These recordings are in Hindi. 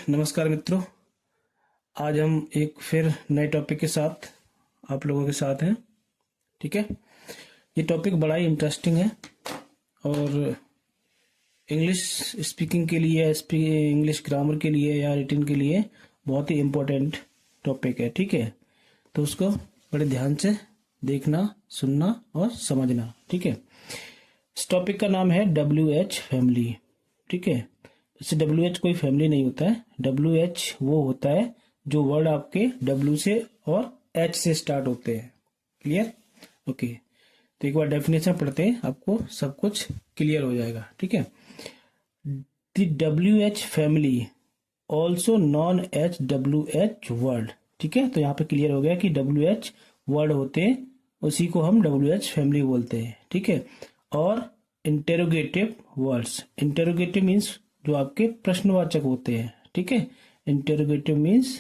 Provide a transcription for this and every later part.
नमस्कार मित्रों। आज हम एक फिर नए टॉपिक के साथ आप लोगों के साथ हैं। ठीक है, ये टॉपिक बड़ा ही इंटरेस्टिंग है और इंग्लिश स्पीकिंग के लिए, इंग्लिश ग्रामर के लिए या रिटन के लिए बहुत ही इम्पोर्टेंट टॉपिक है। ठीक है, तो उसको बड़े ध्यान से देखना, सुनना और समझना। ठीक है, इस टॉपिक का नाम है WH फैमिली। ठीक है, इससे WH कोई फैमिली नहीं होता है। WH वो होता है जो वर्ड आपके W से और H से स्टार्ट होते हैं। क्लियर? ओके, तो एक बार डेफिनेशन पढ़ते हैं, आपको सब कुछ क्लियर हो जाएगा। ठीक है, the WH family also known as WH word. ठीक है, तो यहाँ पे क्लियर हो गया कि WH वर्ड होते हैं, उसी को हम WH फैमिली बोलते हैं। ठीक है, और इंटेरोगेटिव वर्ड्स, इंटेरोगेटिव मीन्स जो आपके प्रश्नवाचक होते हैं। ठीक है, इंटेरोगेटिव मीन्स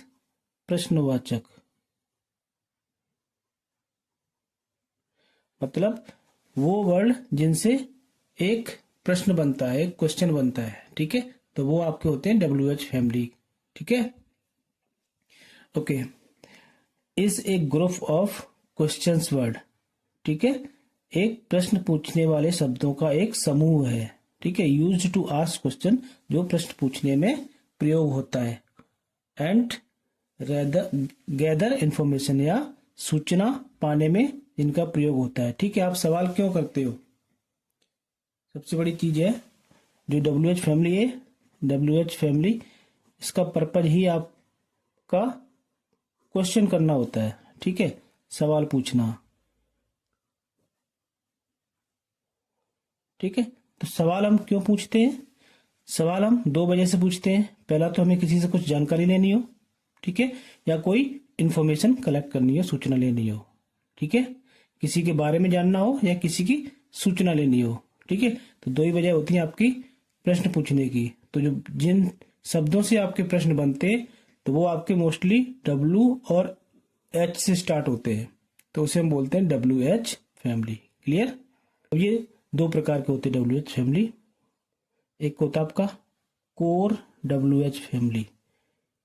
प्रश्नवाचक, मतलब वो वर्ड जिनसे एक प्रश्न बनता है, एक क्वेश्चन बनता है। ठीक है, तो वो आपके होते हैं WH फैमिली। ठीक है, okay, is a group of questions word. ठीक है, एक प्रश्न पूछने वाले शब्दों का एक समूह है। ठीक है, यूज्ड टू आस्क क्वेश्चन, जो प्रश्न पूछने में प्रयोग होता है। एंड गैदर इंफॉर्मेशन, या सूचना पाने में इनका प्रयोग होता है। ठीक है, आप सवाल क्यों करते हो? सबसे बड़ी चीज है जो WH फैमिली है, WH फैमिली, इसका पर्पज ही आपका क्वेश्चन करना होता है। ठीक है, सवाल पूछना। ठीक है, तो सवाल हम क्यों पूछते हैं? सवाल हम दो वजह से पूछते हैं। पहला तो हमें किसी से कुछ जानकारी लेनी हो, ठीक है, या कोई इंफॉर्मेशन कलेक्ट करनी हो, सूचना लेनी हो। ठीक है, किसी के बारे में जानना हो या किसी की सूचना लेनी हो। ठीक है, तो दो ही वजह होती है आपकी प्रश्न पूछने की। तो जो जिन शब्दों से आपके प्रश्न बनते हैं तो वो आपके मोस्टली W और H से स्टार्ट होते हैं, तो उसे हम बोलते हैं WH फैमिली। क्लियर? अब ये दो प्रकार के होते हैं WH फैमिली। एक होता है आपका core WH family.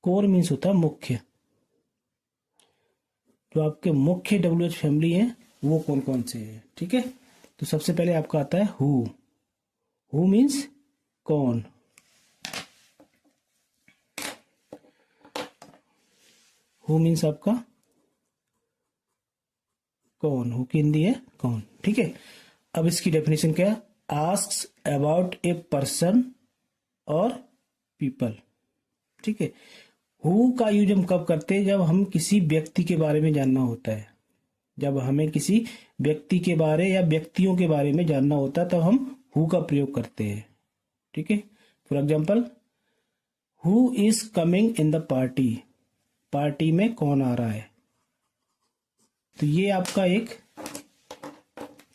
Core means होता है मुख्य। जो आपके मुख्य WH फैमिली है वो कौन कौन से है? ठीक है, तो सबसे पहले आपका आता है हु। हु मीन्स कौन। हु मीन्स आपका कौन। हु की हिंदी है कौन। ठीक है, अब इसकी डेफिनेशन क्या है? आस्क्स अबाउट ए पर्सन और पीपल। ठीक है, हु का यूज हम कब करते हैं? जब हम किसी व्यक्ति के बारे में जानना होता है। जब हमें किसी व्यक्ति के बारे या व्यक्तियों के बारे में जानना होता है तो हम हु का प्रयोग करते हैं। ठीक है, for example, who is coming in the party. Party में कौन आ रहा है? तो ये आपका एक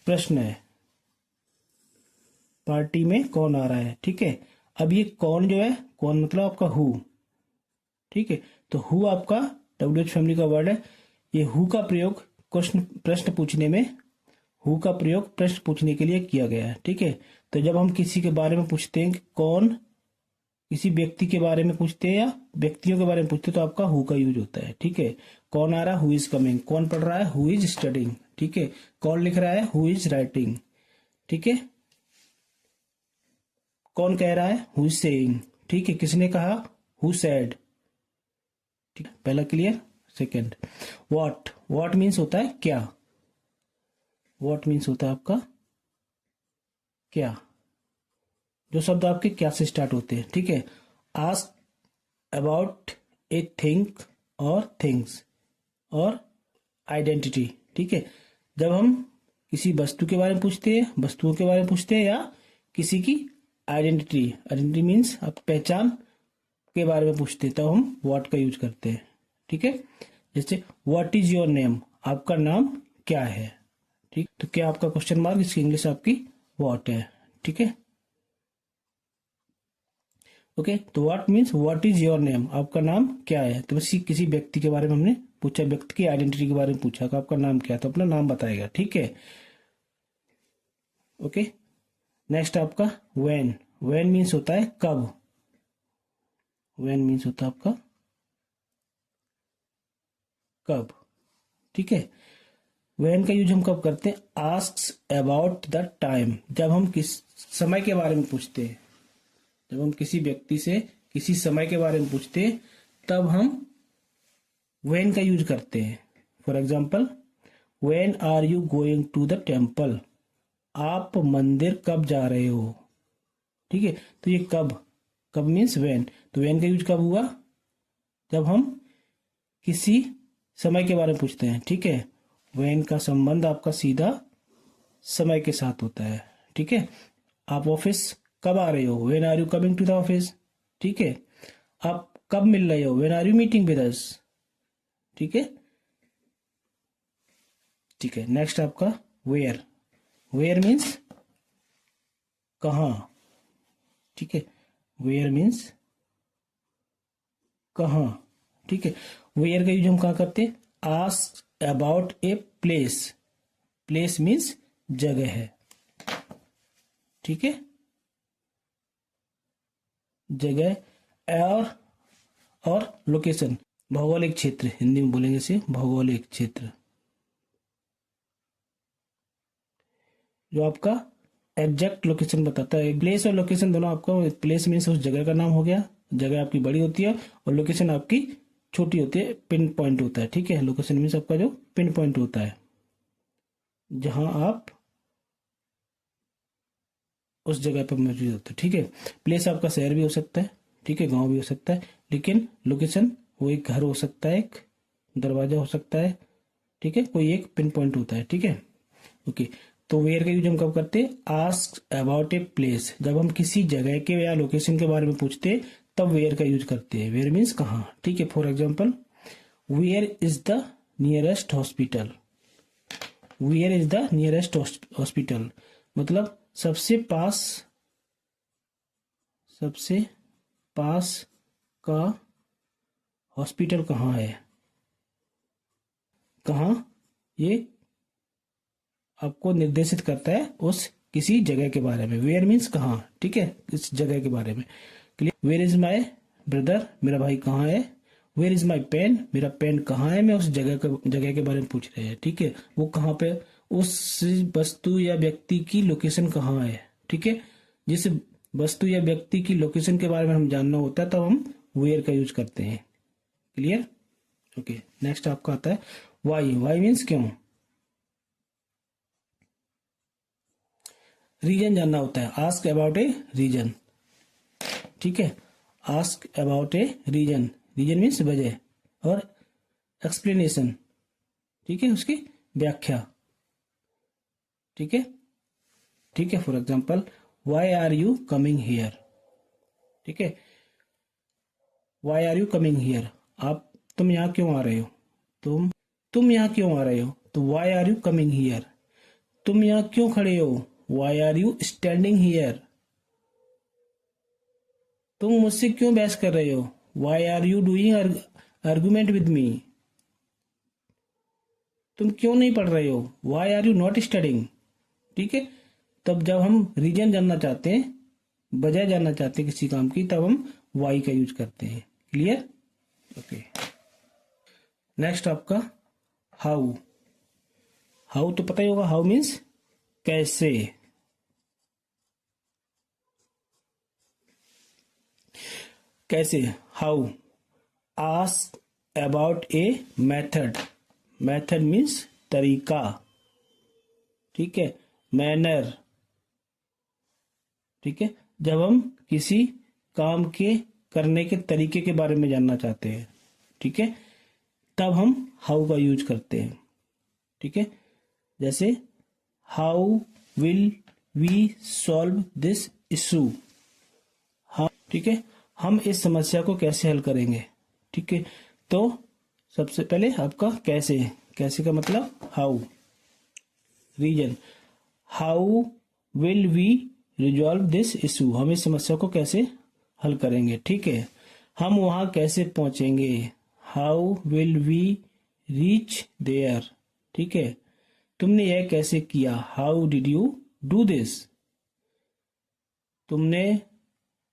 प्रश्न है, पार्टी में कौन आ रहा है। ठीक है, अब ये कौन जो है, कौन मतलब आपका हु। ठीक है, तो हु आपका WH फैमिली का वर्ड है। ये हु का प्रयोग प्रश्न पूछने में, हु का प्रयोग प्रश्न पूछने के लिए किया गया है। ठीक है, तो जब हम किसी के बारे में पूछते हैं कि कौन, किसी व्यक्ति के बारे में पूछते हैं या व्यक्तियों के बारे में पूछते हैं, तो आपका हु का यूज होता है। ठीक है, कौन आ रहा है? Who is coming. कौन पढ़ रहा है? Who is studying. ठीक है, कौन लिख रहा है? Who is writing. ठीक है, कौन कह रहा है? Who is saying. ठीक है, किसने कहा? Who said. ठीक, पहला clear. Second, what. What means होता है क्या। व्हाट मीन्स होता है आपका क्या। जो शब्द आपके क्या से स्टार्ट होते हैं। ठीक है, आस्क अबाउट ए थिंग और थिंग्स और आइडेंटिटी। ठीक है, जब हम किसी वस्तु के बारे में पूछते हैं, वस्तुओं के बारे में पूछते हैं, या किसी की आइडेंटिटी, आइडेंटिटी मीन्स आप पहचान के बारे में पूछते हैं, तो हम व्हाट का यूज करते हैं। ठीक है, जैसे व्हाट इज योर नेम। आपका नाम क्या है। ठीक, तो क्या आपका क्वेश्चन मार्क, इसकी इंग्लिश आपकी व्हाट है। ठीक है, ओके, तो what means what is your name, आपका नाम क्या है। तो बस किसी व्यक्ति के बारे में हमने पूछा, व्यक्ति की आइडेंटिटी के बारे में पूछा कि आपका नाम क्या है, तो अपना नाम बताएगा। ठीक है, ओके, नेक्स्ट आपका व्हेन। व्हेन मीन्स होता है कब। व्हेन मीन्स होता है आपका कब, ठीक है। व्हेन का यूज हम कब करते हैं? आस्क्स अबाउट द टाइम, जब हम किस समय के बारे में पूछते हैं, जब हम किसी व्यक्ति से किसी समय के बारे में पूछते हैं तब हम व्हेन का यूज करते हैं। For example, when are you going to the temple, आप मंदिर कब जा रहे हो, ठीक है। तो ये कब, कब मीन्स व्हेन, तो व्हेन का यूज कब हुआ? जब हम किसी समय के बारे में पूछते हैं, ठीक है। व्हेन का संबंध आपका सीधा समय के साथ होता है, ठीक है। आप ऑफिस कब आ रहे हो? When are you coming to the office, ठीक है। आप कब मिल रहे हो? When are you meeting with us, ठीक है, ठीक है। नेक्स्ट आपका वेयर, वेयर मीन्स कहाँ, ठीक है। वेयर मीन्स कहाँ, ठीक है। वेयर का यूज हम कहाँ करते हैं? Ask about a place, place means जगह है, ठीक है, जगह। और लोकेशन, भौगोलिक क्षेत्र, हिंदी में बोलेंगे इसे भौगोलिक क्षेत्र, जो आपका एग्जैक्ट लोकेशन बताता है। प्लेस और लोकेशन दोनों आपका, प्लेस मीन्स उस जगह का नाम हो गया, जगह आपकी बड़ी होती है, और लोकेशन आपकी छोटी होती है, पिन पॉइंट होता है, ठीक है। लोकेशन मीन्स आपका जो पिन पॉइंट होता है, जहां आप उस जगह पर मौजूद होते हैं, ठीक है। प्लेस आपका शहर भी हो सकता है, ठीक है, गांव भी हो सकता है, लेकिन लोकेशन वो एक घर हो सकता है, एक दरवाजा हो सकता है, ठीक है, कोई एक पिन पॉइंट होता है, ठीक है, ओके। तो वेयर का यूज हम कब करते हैं? आस्क अबाउट ए प्लेस, जब हम किसी जगह के या लोकेशन के बारे में पूछते हैं तब वेयर का यूज करते हैं। वेयर मीन्स कहाँ, ठीक है। For example, where is the nearest hospital, where is the nearest hospital मतलब सबसे पास का हॉस्पिटल कहाँ है, कहाँ, ये आपको निर्देशित करता है उस किसी जगह के बारे में। वेयर मीन्स कहाँ, ठीक है, इस जगह के बारे में। Clear. Where is my brother, मेरा भाई कहाँ है। वेयर इज माई पेन, मेरा पेन कहाँ है, मैं उस जगह के बारे में पूछ रहे हैं, ठीक है। वो कहाँ पे, उस वस्तु या व्यक्ति की लोकेशन कहाँ है, ठीक है। जिस वस्तु या व्यक्ति की लोकेशन के बारे में हम जानना होता है तब हम वेयर का यूज करते हैं। Clear, okay. नेक्स्ट आपका आता है वाई, वाई मीन्स क्यों, रीजन जानना होता है। आस्क अबाउट ए रीजन, ठीक है, ask about a reason, reason means वजह, और एक्सप्लेनेशन, ठीक है, उसकी व्याख्या, ठीक है, ठीक है। For example, why are you coming here, ठीक है, why are you coming here, तुम यहाँ क्यों आ रहे हो, तुम यहाँ क्यों आ रहे हो, तो why are you coming here. तुम यहाँ क्यों खड़े हो, why are you standing here. तुम मुझसे क्यों बहस कर रहे हो, why are you doing argument with me. तुम क्यों नहीं पढ़ रहे हो, why are you not studying, ठीक है। तब जब हम रीजन जानना चाहते हैं, वजह जानना चाहते हैं किसी काम की, तब हम वाई का यूज करते हैं। Clear, okay. नेक्स्ट आपका हाउ, हाउ तो पता ही होगा, हाउ मीन्स कैसे, कैसे, how. Ask about a method, method means तरीका, ठीक है, मैनर, ठीक है। जब हम किसी काम के करने के तरीके के बारे में जानना चाहते हैं, ठीक है, तब हम हाउ का यूज करते हैं, ठीक है। जैसे, how will we solve this issue, हाँ, ठीक है, हम इस समस्या को कैसे हल करेंगे, ठीक है। तो सबसे पहले आपका कैसे, कैसे का मतलब how. Reason, how will we resolve this issue, हम इस समस्या को कैसे हल करेंगे, ठीक है। हम वहां कैसे पहुंचेंगे, how will we reach there, ठीक है। तुमने यह कैसे किया, how did you do this. तुमने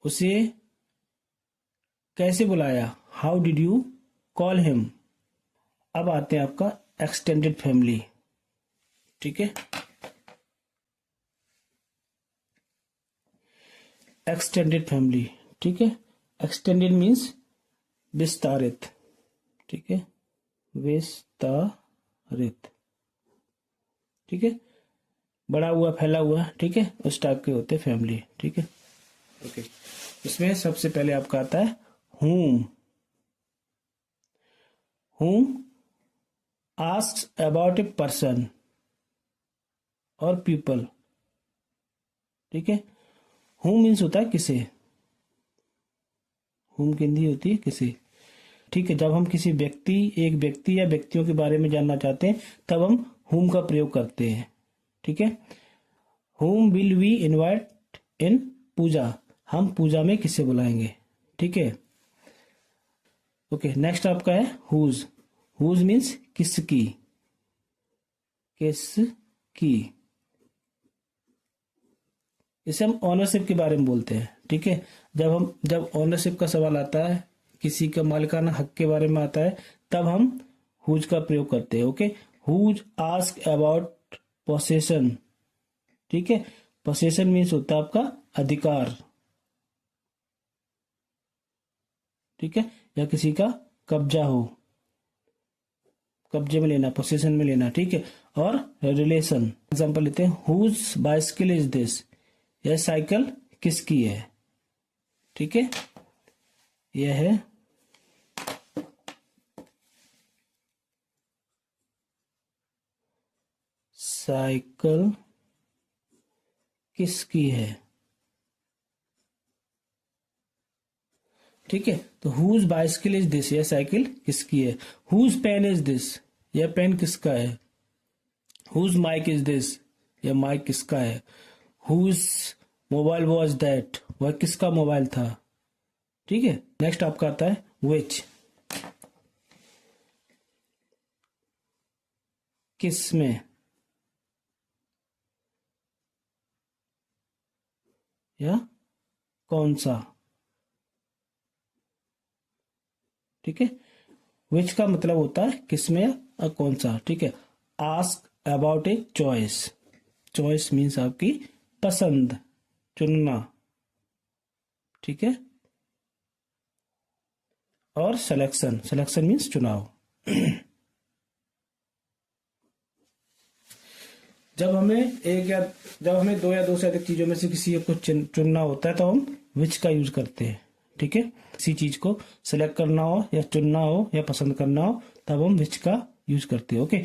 उसे कैसे बुलाया, how did you call him. अब आते हैं आपका एक्सटेंडेड फैमिली, ठीक है। एक्सटेंडेड फैमिली, ठीक है। एक्सटेंडेड मीन्स विस्तारित, ठीक है, विस्तारित, ठीक है, बड़ा हुआ, फैला हुआ, ठीक है, उस टाइप के होते फैमिली, ठीक है। ओके, इसमें सबसे पहले आपका आता है whom। whom asks about a person और people, ठीक है। whom मीन्स होता है किसे, whom की हिंदी होती है किसे, ठीक है। जब हम किसी व्यक्ति, एक व्यक्ति या व्यक्तियों के बारे में जानना चाहते हैं तब हम whom का प्रयोग करते हैं, ठीक है। whom will we invite in पूजा, हम पूजा में किसे बुलाएंगे, ठीक है। ओके, नेक्स्ट आपका है whose। whose मीन्स किसकी, किसकी, इसे हम ऑनरशिप के बारे में बोलते हैं, ठीक है। जब ऑनरशिप का सवाल आता है, किसी का मालिकाना हक के बारे में आता है, तब हम whose का प्रयोग करते हैं, okay. whose ask about possession, ठीक है। possession मीन्स होता है आपका अधिकार, ठीक है, या किसी का कब्जा हो, कब्जे में लेना, पोसेशन में लेना, ठीक है। और रिलेशन, एग्जांपल लेते हैं, हुज बाइसिकल इज दिस, यह साइकिल किसकी है, ठीक है। यह है साइकिल किसकी है, ठीक है। तो हुज बाइसिकल इज दिस, यह साइकिल किसकी है। हुज पेन इज दिस, यह पेन किसका है। हुज माइक इज दिस, यह माइक किसका है। हुज मोबाइल वॉज दैट, वह किसका मोबाइल था, ठीक है। नेक्स्ट आपका आता है विच, किस में, या कौन सा, ठीक है। विच का मतलब होता है किसमें और कौन सा, ठीक है। Ask about a choice, choice means आपकी पसंद, चुनना, ठीक है। और सिलेक्शन, सिलेक्शन मीन्स चुनाव। जब हमें दो या दो से अधिक चीजों में से किसी एक को चुनना होता है तो हम विच का यूज करते हैं, ठीक है। किसी चीज को सिलेक्ट करना हो या चुनना हो या पसंद करना हो तब हम विच का यूज करते हैं, okay.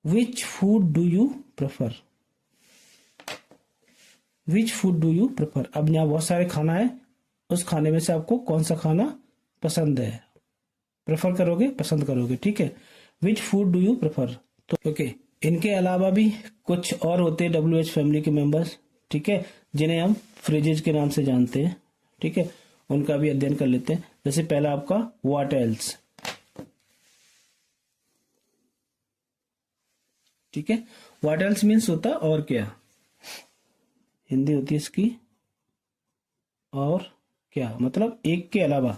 Which food do you prefer, which food do you prefer, अब यहाँ बहुत सारे खाना है, उस खाने में से आपको कौन सा खाना पसंद है, प्रेफर करोगे, पसंद करोगे, ठीक है। Which food do you prefer, तो ओके। इनके अलावा भी कुछ और होते हैं WH फैमिली के मेंबर्स, ठीक है, जिन्हें हम फ्रेजेज के नाम से जानते हैं, ठीक है। उनका भी अध्ययन कर लेते हैं। जैसे पहला आपका व्हाट एल्स, ठीक है। व्हाट एल्स मीन्स होता है और क्या, हिंदी होती है इसकी और क्या, मतलब एक के अलावा।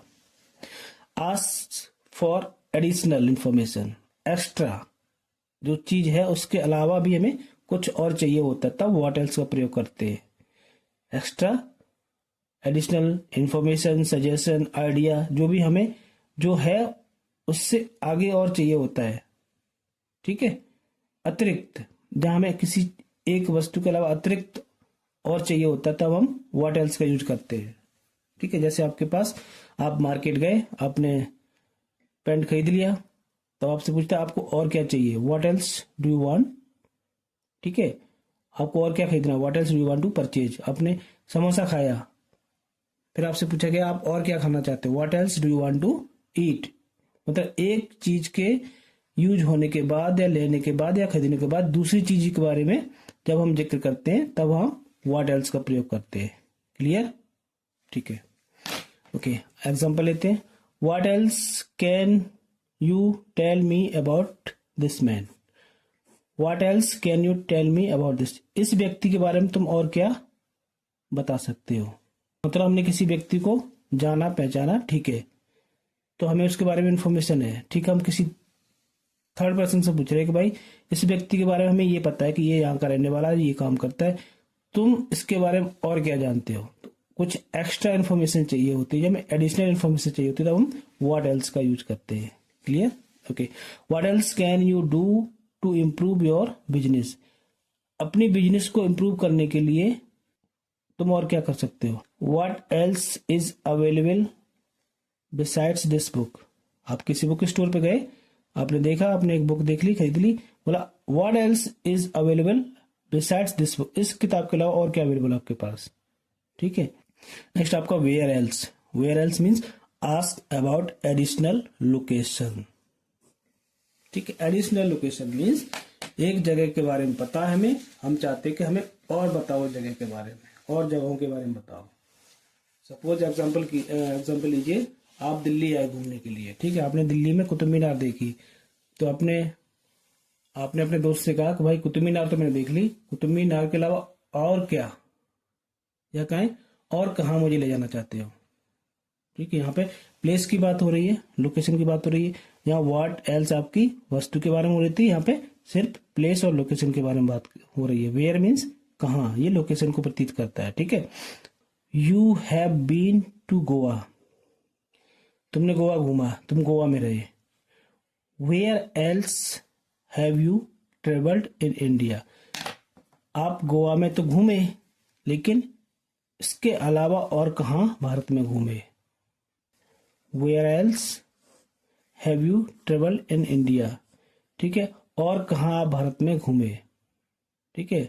Ask for additional information, extra जो चीज है उसके अलावा भी हमें कुछ और चाहिए होता है तब व्हाट एल्स का प्रयोग करते हैं। Extra, additional information, suggestion, idea, जो भी हमें जो है उससे आगे और चाहिए होता है, ठीक है। अतिरिक्त, जहां हमें किसी एक वस्तु के अलावा अतिरिक्त और चाहिए होता है तब हम व्हाट एल्स का यूज करते हैं, ठीक है। जैसे आपके पास, आप मार्केट गए, आपने पेंट खरीद लिया, तो आपसे पूछता है आपको और क्या चाहिए, what else do you want, ठीक है। आपको और क्या खरीदना, what else do you want to purchase. आपने समोसा खाया, फिर आपसे पूछा गया आप और क्या खाना चाहते हो, what else do you want to eat. मतलब एक चीज के यूज होने के बाद या लेने के बाद या खरीदने के बाद दूसरी चीज के बारे में जब हम जिक्र करते हैं तब हम व्हाट एल्स का प्रयोग करते हैं। क्लियर, ठीक है, ओके। एग्जांपल लेते हैं, what else can you tell me about this man, what else can you tell me about this, इस व्यक्ति के बारे में तुम और क्या बता सकते हो, मतलब हमने किसी व्यक्ति को जाना पहचाना, ठीक है, तो हमें उसके बारे में इंफॉर्मेशन है, ठीक है, हम किसी थर्ड पर्सन से पूछ रहे हैं कि भाई इस व्यक्ति के बारे में हमें ये पता है कि ये यहाँ का रहने वाला है, ये काम करता है, तुम इसके बारे में और क्या जानते हो। तो कुछ एक्स्ट्रा इन्फॉर्मेशन चाहिए होती है, जब हमें एडिशनल इन्फॉर्मेशन चाहिए होती है तब हम व्हाट एल्स का यूज करते हैं। Clear? Okay. What else can you do to improve your business? अपनी बिजनेस को इम्प्रूव करने के लिए तुम और क्या कर सकते हो। What else is available besides this book? आप किसी बुक स्टोर पे गए, आपने देखा, आपने एक बुक देख ली, खरीद ली, बोला what else is available besides this book? इस किताब के अलावा और क्या अवेलेबल आपके पास, ठीक है। नेक्स्ट आपका where else. Where else means ask about additional location, ठीक है। एडिशनल लोकेशन मीन्स एक जगह के बारे में पता है हमें, हम चाहते हैं कि हमें और बताओ जगह के बारे में, और जगहों के बारे में बताओ। सपोज एग्जाम्पल लीजिए, आप दिल्ली आए घूमने के लिए, ठीक है, आपने दिल्ली में कुतुब मीनार देखी, तो आपने अपने दोस्त से कहा कि भाई कुतुब मीनार तो मैंने देख ली, कुतुब मीनार के अलावा और क्या, या कहें और कहाँ मुझे ले जाना चाहते हो, ठीक है। यहाँ पे प्लेस की बात हो रही है, लोकेशन की बात हो रही है। यहाँ व्हाट एल्स आपकी वस्तु के बारे में हो रही थी, यहाँ पे सिर्फ प्लेस और लोकेशन के बारे में बात हो रही है। वेयर मीन्स कहाँ, ये लोकेशन को प्रतीत करता है, ठीक है। You have been to Goa, तुमने गोवा घूमा, तुम गोवा में रहे। Where else have you travelled in India? आप गोवा में तो घूमे, लेकिन इसके अलावा और कहाँ भारत में घूमे। Where else have you travelled in India, ठीक है, और कहाँ आप भारत में घूमे, ठीक है।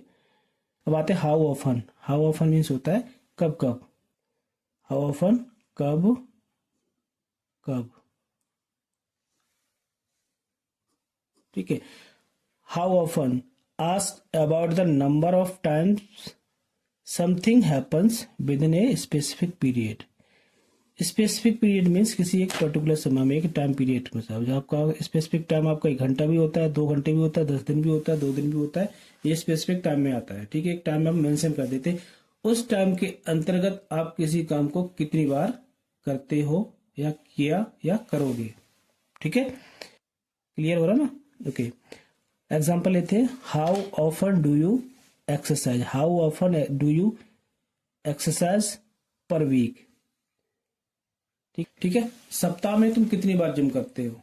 अब आते हैं how often. How often means होता है कब कब। हाउ ऑफन कब कब, ठीक है। How often ask about the number of times something happens with in a specific period. Specific period means किसी एक पर्टिकुलर समय में, एक टाइम पीरियड में, साहब, जो आपका स्पेसिफिक टाइम आपका 1 घंटा भी होता है, 2 घंटे भी होता है, 10 दिन भी होता है, 2 दिन भी होता है, ये स्पेसिफिक टाइम में आता है, ठीक है। एक टाइम में हम मेंशन कर देते हैं, उस टाइम के अंतर्गत आप किसी काम को कितनी बार करते हो या किया या करोगे, ठीक है। क्लियर हो रहा ना? ओके। एग्जाम्पल लेते हैं, how often do you exercise? How often do you exercise per week? ठीक है। सप्ताह में तुम कितनी बार जिम करते हो?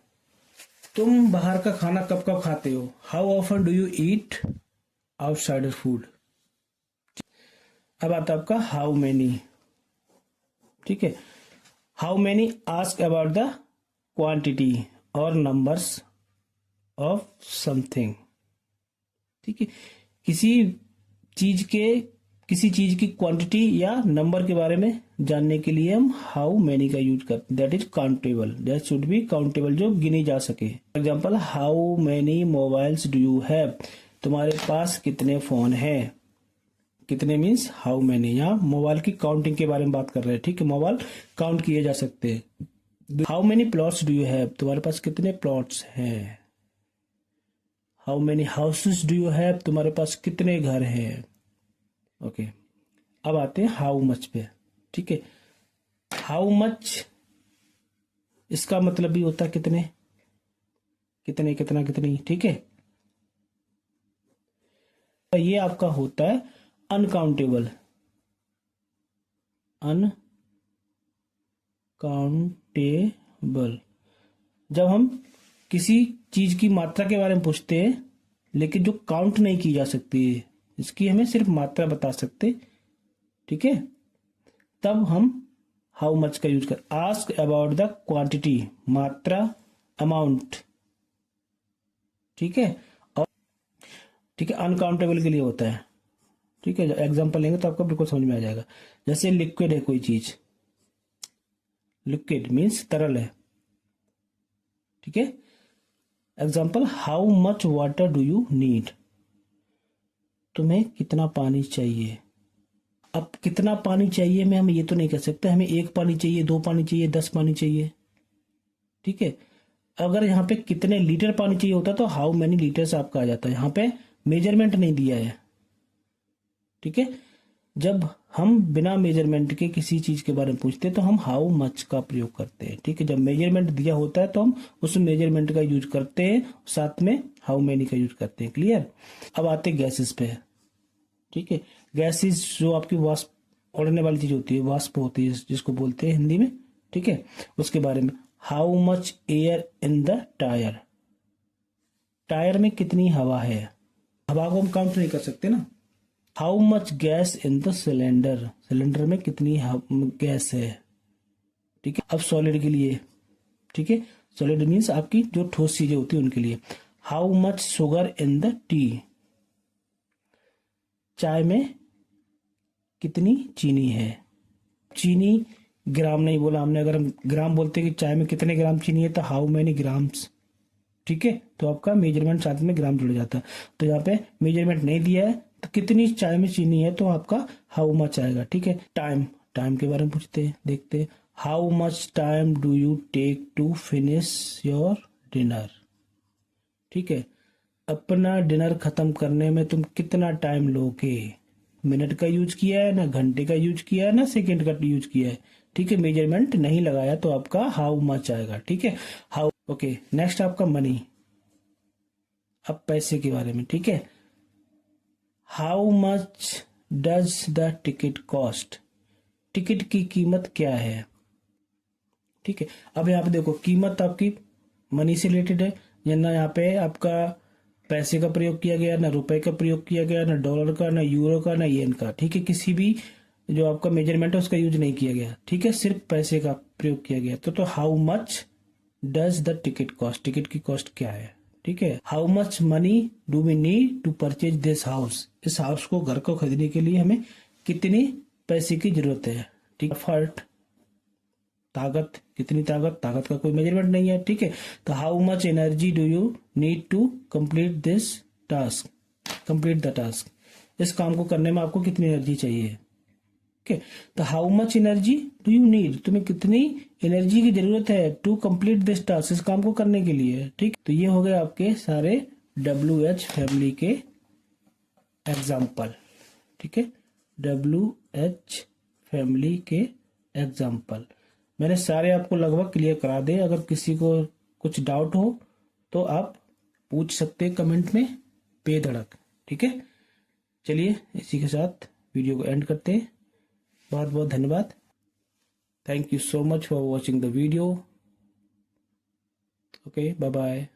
तुम बाहर का खाना कब कब खाते हो? How often do you eat outsider food? अब आता है आपका हाउ मेनी, ठीक है। How many ask about the quantity और नंबर्स ऑफ समथिंग, ठीक है। किसी चीज की क्वांटिटी या नंबर के बारे में जानने के लिए हम हाउ मेनी का यूज करते हैं। That is countable, that should be countable, जो गिनी जा सके। Example, how many mobiles do you have? तुम्हारे पास कितने फोन हैं? कितने मीन्स हाउ मेनी। यहाँ मोबाइल की काउंटिंग के बारे में बात कर रहे हैं, ठीक है, मोबाइल काउंट किए जा सकते हैं। How many plots do you have? तुम्हारे पास कितने प्लॉट्स हैं। How many houses do you have? तुम्हारे पास कितने घर हैं। ओके। अब आते हैं हाउ मच पे, ठीक है। हाउ मच, इसका मतलब भी होता है कितने, कितने, कितना, कितनी, ठीक है। ये आपका होता है अनकाउंटेबल। अनकाउंटेबल जब हम किसी चीज की मात्रा के बारे में पूछते हैं, लेकिन जो काउंट नहीं की जा सकती है, इसकी हमें सिर्फ मात्रा बता सकते, ठीक है, तब हम हाउ मच का यूज कर। आस्क अबाउट द क्वांटिटी, मात्रा, अमाउंट, ठीक है। और ठीक है, अनकाउंटेबल के लिए होता है, ठीक है। एग्जांपल लेंगे तो आपको बिल्कुल समझ में आ जाएगा। जैसे लिक्विड है कोई चीज, लिक्विड मीन्स तरल है, ठीक है। Example, how much water do you need? तुम्हें कितना पानी चाहिए। अब कितना पानी चाहिए में हम ये तो नहीं कह सकते, हमें 1 पानी चाहिए, 2 पानी चाहिए, 10 पानी चाहिए, ठीक है। अगर यहाँ पे कितने लीटर पानी चाहिए होता तो हाउ मेनी लीटर्स आपका आ जाता है। यहाँ पे मेजरमेंट नहीं दिया है, ठीक है। जब हम बिना मेजरमेंट के किसी चीज के बारे में पूछते हैं तो हम हाउ मच का प्रयोग करते हैं। ठीक है, जब मेजरमेंट दिया होता है तो हम उस मेजरमेंट का यूज करते हैं, साथ में हाउ मेनी का यूज करते हैं। क्लियर। अब आते हैं गैसेस पे। ठीक है, गैसेस जो आपकी वाष्प उड़ने वाली चीज होती है, वाष्प होती है जिसको बोलते हैं हिंदी में। ठीक है, उसके बारे में how much air in the tyre. Tyre में कितनी हवा है, हवा को हम काउंट नहीं कर सकते ना। How much gas in the cylinder, cylinder में कितनी गैस है। ठीक है, अब सॉलिड के लिए। ठीक है, सॉलिड मीन्स आपकी जो ठोस चीजें होती है उनके लिए। How much sugar in the T, चाय में कितनी चीनी है। चीनी ग्राम नहीं बोला हमने, अगर हम ग्राम बोलते कि चाय में कितने ग्राम चीनी है तो हाउ मेनी ग्राम्स। ठीक है, तो आपका मेजरमेंट साथ में ग्राम जुड़ जाता है। तो यहाँ पे मेजरमेंट नहीं दिया है तो कितनी चाय में चीनी है तो आपका हाउ मच आएगा। ठीक है, टाइम, टाइम के बारे में पूछते हैं, देखते हैं। How much time do you take to finish your dinner. ठीक है, अपना डिनर खत्म करने में तुम कितना टाइम लोगे। मिनट का यूज किया है ना, घंटे का यूज किया है ना, सेकंड का यूज किया है। ठीक है, मेजरमेंट नहीं लगाया तो आपका हाउ मच आएगा। ठीक है, हाउ। ओके, नेक्स्ट आपका मनी। अब पैसे के बारे में। ठीक है, how much does the ticket cost, ticket की कीमत क्या है। ठीक है, अब यहाँ पे देखो कीमत आपकी मनी से रिलेटेड है, ना यहाँ पे आपका पैसे का प्रयोग किया गया, ना रुपए का प्रयोग किया गया, ना डॉलर का, ना यूरो का, ना येन का। ठीक है, किसी भी जो आपका मेजरमेंट है उसका यूज नहीं किया गया। ठीक है, सिर्फ पैसे का प्रयोग किया गया। तो how much does the ticket cost, ticket की कॉस्ट क्या है। ठीक है, how much money do we need to purchase this house, इस हाउस को, घर को खरीदने के लिए हमें कितनी पैसे की जरूरत है। ठीक है, एफर्ट, ताकत, कितनी ताकत, ताकत का कोई मेजरमेंट नहीं है। ठीक है, तो how much energy do you need to complete this task, complete the task, इस काम को करने में आपको कितनी एनर्जी चाहिए। ठीक है, तो how much energy do you need, तुम्हें कितनी एनर्जी की जरूरत है टू कंप्लीट दिस टास्क, इस काम को करने के लिए। ठीक, तो ये हो गए आपके सारे WH फैमिली के एग्जाम्पल। ठीक है, WH फैमिली के एग्जाम्पल मैंने सारे आपको लगभग क्लियर करा दे। अगर किसी को कुछ डाउट हो तो आप पूछ सकते हैं कमेंट में बेधड़क। ठीक है, चलिए इसी के साथ वीडियो को एंड करते हैं। बहुत बहुत धन्यवाद। Thank you so much for watching the video. Okay, bye bye.